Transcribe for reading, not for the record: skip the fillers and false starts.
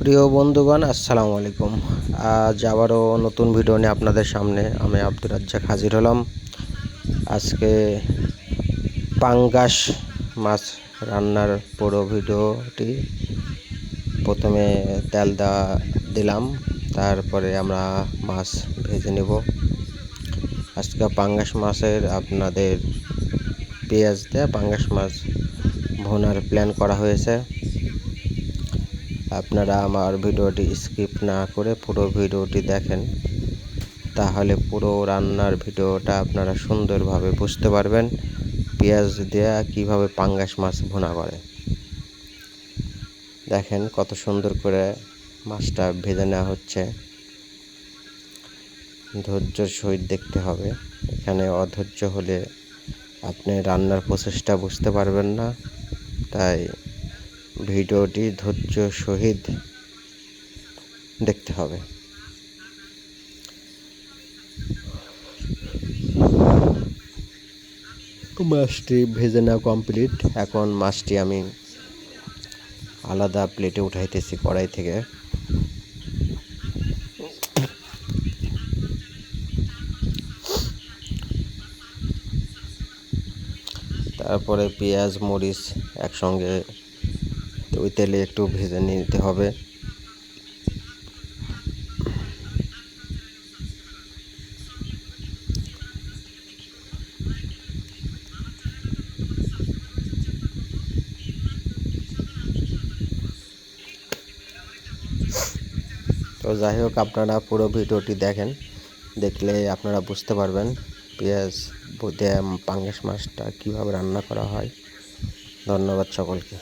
প্রিয় বন্ধুগণ, আসসালামু আলাইকুম। আজ আবারও নতুন ভিডিও নিয়ে আপনাদের সামনে আমি আব্দুর রাজ্জাক হাজির হলাম। আজকে পাঙ্গাস মাছ রান্নার পুরো ভিডিওটি। প্রথমে তেল দিলাম, তারপরে আমরা মাছ ভেজে নেব। আজকে পাঙ্গাস মাছের আপনাদের পেঁয়াজ দিয়ে পাঙ্গাস মাছ ভোনার প্ল্যান করা হয়েছে। আপনারা আমার ভিডিওটি স্কিপ না করে পুরো ভিডিওটি দেখেন, তাহলে পুরো রান্নার ভিডিওটা আপনারা সুন্দরভাবে বুঝতে পারবেন। পেঁয়াজ দেয়া কিভাবে পাঙ্গাস মাছ ভুনা করে দেখেন, কত সুন্দর করে মাছটা ভেজে নেওয়া হচ্ছে। ধৈর্যের সহিত দেখতে হবে, এখানে অধৈর্য হলে আপনি রান্নার প্রসেসটা বুঝতে পারবেন না। তাই ভিডিওটি ধৈর্য সহিত দেখতে হবে। মাছটি ভেজে নেওয়া কমপ্লিট। এখন মাছটি আমি আলাদা প্লেটে উঠাইতেছি কড়াই থেকে। তারপরে পেঁয়াজ মরিচ একসঙ্গে ওই তেলে একটু ভেজে নিতে হবে। তো যাই হোক, আপনারা পুরো ভিডিওটি দেখেন, দেখলে আপনারা বুঝতে পারবেন পেঁয়াজ দিয়ে পাঙ্গাস মাছটা কীভাবে রান্না করা হয়। ধন্যবাদ সকলকে।